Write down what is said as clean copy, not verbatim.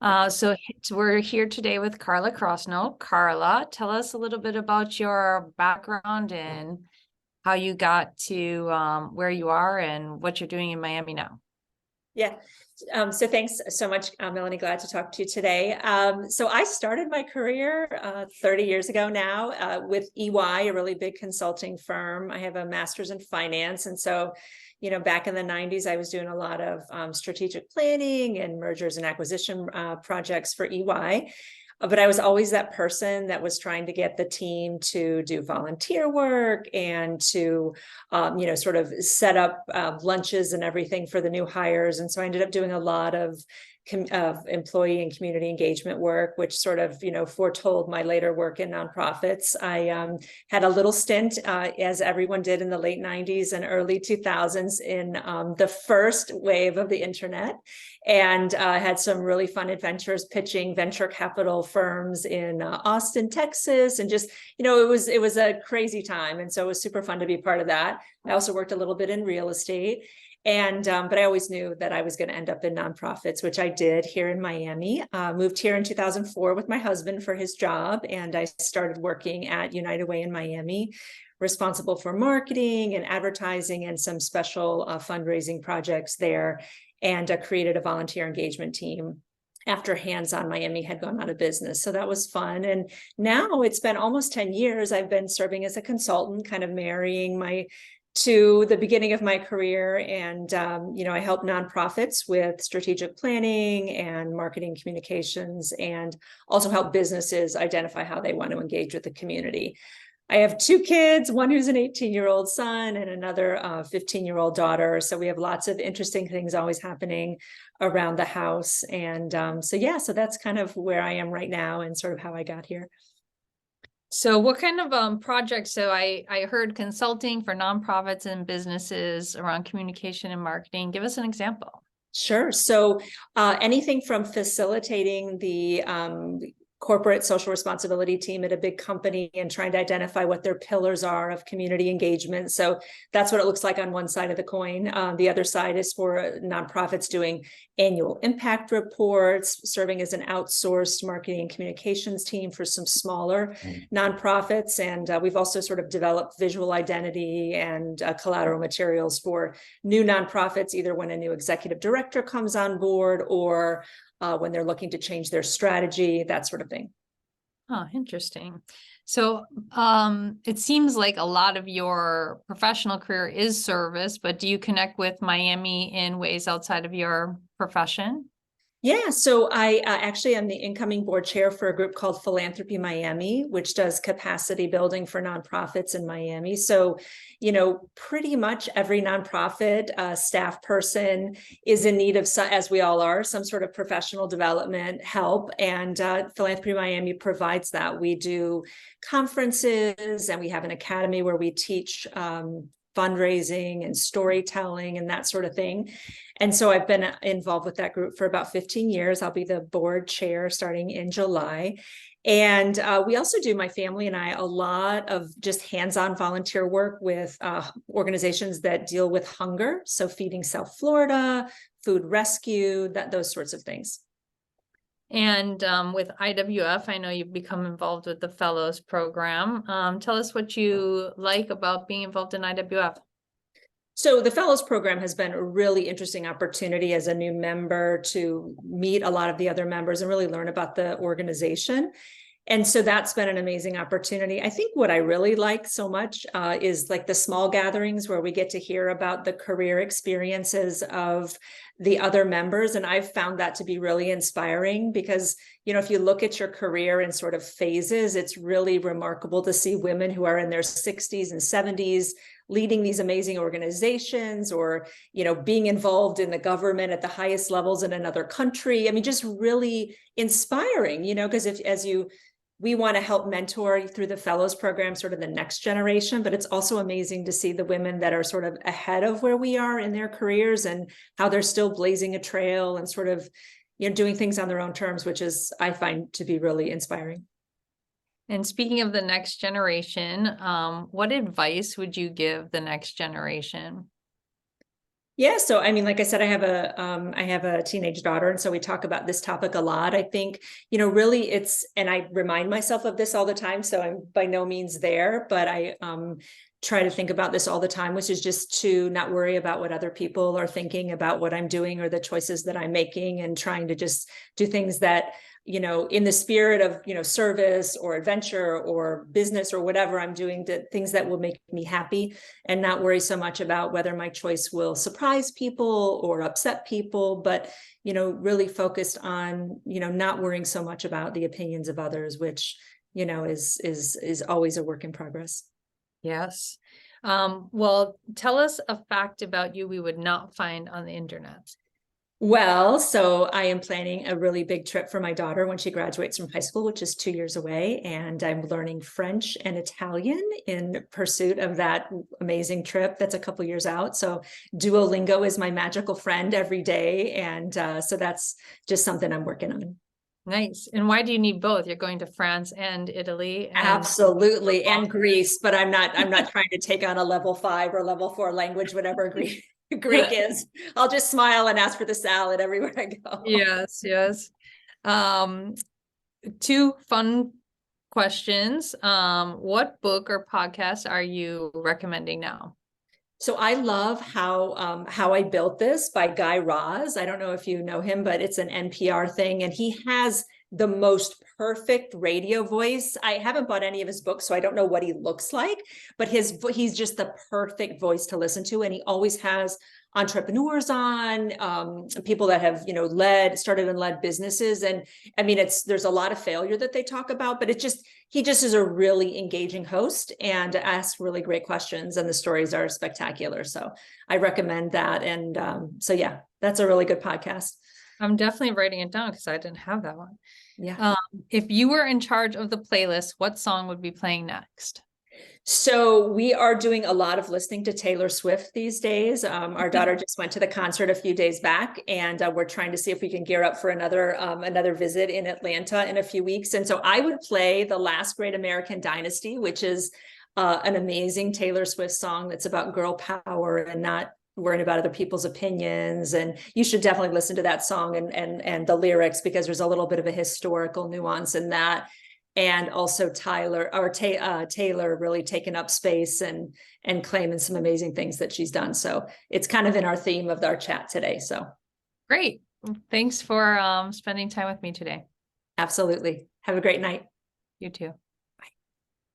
We're here today with Carla Crossno. Carla, tell us a little bit about your background and how you got to where you are and what you're doing in Miami now. Yeah. So thanks so much, Melanie. Glad to talk to you today. So I started my career 30 years ago now with EY, a really big consulting firm. I have a master's in finance. And so, back in the 90s, I was doing a lot of strategic planning and mergers and acquisition projects for EY. But I was always that person that was trying to get the team to do volunteer work and to, sort of set up lunches and everything for the new hires. And so I ended up doing a lot of employee and community engagement work, which sort of, foretold my later work in nonprofits. I had a little stint, as everyone did in the late 90s and early 2000s, in the first wave of the internet, and had some really fun adventures pitching venture capital firms in Austin, Texas, and just, it was a crazy time, and so it was super fun to be part of that. I also worked a little bit in real estate. And but I always knew that I was going to end up in nonprofits, which I did here in Miami. Moved here in 2004 with my husband for his job, and I started working at United Way in Miami, responsible for marketing and advertising and some special fundraising projects there, and created a volunteer engagement team after Hands On Miami had gone out of business. So that was fun. And now it's been almost 10 years. I've been serving as a consultant, kind of marrying my to the beginning of my career. And, I help nonprofits with strategic planning and marketing communications, and also help businesses identify how they want to engage with the community. I have two kids, one who's an 18-year-old son and another 15-year-old daughter. So we have lots of interesting things always happening around the house. And so that's kind of where I am right now and sort of how I got here. So what kind of projects? So I heard consulting for nonprofits and businesses around communication and marketing. Give us an example. Sure. So anything from facilitating the corporate social responsibility team at a big company and trying to identify what their pillars are of community engagement. So that's what it looks like on one side of the coin. The other side is for nonprofits doing annual impact reports, serving as an outsourced marketing and communications team for some smaller nonprofits. And we've also sort of developed visual identity and collateral materials for new nonprofits, either when a new executive director comes on board or when they're looking to change their strategy, that sort of thing. Oh, interesting. So it seems like a lot of your professional career is service, but do you connect with Miami in ways outside of your profession? Yeah, so I actually am the incoming board chair for a group called Philanthropy Miami, which does capacity building for nonprofits in Miami. So, pretty much every nonprofit staff person is in need of, as we all are, some sort of professional development help. And Philanthropy Miami provides that. We do conferences and we have an academy where we teach fundraising and storytelling and that sort of thing. And so I've been involved with that group for about 15 years. I'll be the board chair starting in July. And we also do, my family and I, a lot of just hands-on volunteer work with organizations that deal with hunger. So Feeding South Florida, food rescue, those sorts of things. And with IWF, I know you've become involved with the Fellows program. Tell us what you like about being involved in IWF. So the Fellows program has been a really interesting opportunity as a new member to meet a lot of the other members and really learn about the organization. And so that's been an amazing opportunity. I think what I really like so much is like the small gatherings where we get to hear about the career experiences of the other members. And I've found that to be really inspiring because, if you look at your career in sort of phases, it's really remarkable to see women who are in their 60s and 70s leading these amazing organizations, or, being involved in the government at the highest levels in another country. I mean, just really inspiring, because we want to help mentor through the Fellows program, sort of the next generation, but it's also amazing to see the women that are sort of ahead of where we are in their careers and how they're still blazing a trail and sort of, doing things on their own terms, which is, I find to be really inspiring. And speaking of the next generation, what advice would you give the next generation? Yeah, so I mean, like I said, I have a teenage daughter, and so we talk about this topic a lot. I think, really and I remind myself of this all the time, so I'm by no means there, but I try to think about this all the time, which is just to not worry about what other people are thinking about what I'm doing or the choices that I'm making, and trying to just do things that, in the spirit of, service or adventure or business or whatever I'm doing, things that will make me happy, and not worry so much about whether my choice will surprise people or upset people, but, really focused on, not worrying so much about the opinions of others, which, is always a work in progress. Yes. Well, tell us a fact about you we would not find on the internet. Well, so I am planning a really big trip for my daughter when she graduates from high school, which is 2 years away. And I'm learning French and Italian in pursuit of that amazing trip that's a couple years out. So Duolingo is my magical friend every day. And so that's just something I'm working on. Nice. And why do you need both? You're going to France and Italy and Absolutely. And Greece, but I'm not trying to take on a level 5 or level 4 language, whatever Greek is. I'll just smile and ask for the salad everywhere I go. Yes, yes. Two fun questions. What book or podcast are you recommending now? So I love How I Built This by Guy Raz. I don't know if you know him, but it's an NPR thing, and he has the most perfect radio voice. I haven't bought any of his books, so I don't know what he looks like, but he's just the perfect voice to listen to, and he always has entrepreneurs on, people that have started and led businesses, and I mean there's a lot of failure that they talk about, but he just is a really engaging host and asks really great questions, and the stories are spectacular. So I recommend that, and so yeah, that's a really good podcast. I'm definitely writing it down because I didn't have that one. Yeah. If you were in charge of the playlist, what song would be playing next? So we are doing a lot of listening to Taylor Swift these days. Our daughter just went to the concert a few days back, and we're trying to see if we can gear up for another visit in Atlanta in a few weeks. And so I would play The Last Great American Dynasty, which is an amazing Taylor Swift song that's about girl power and not worrying about other people's opinions. And you should definitely listen to that song and the lyrics, because there's a little bit of a historical nuance in that. And also Taylor really taking up space and claiming some amazing things that she's done. So it's kind of in our theme of our chat today. So great. Thanks for spending time with me today. absolutely. Have a great night. You too.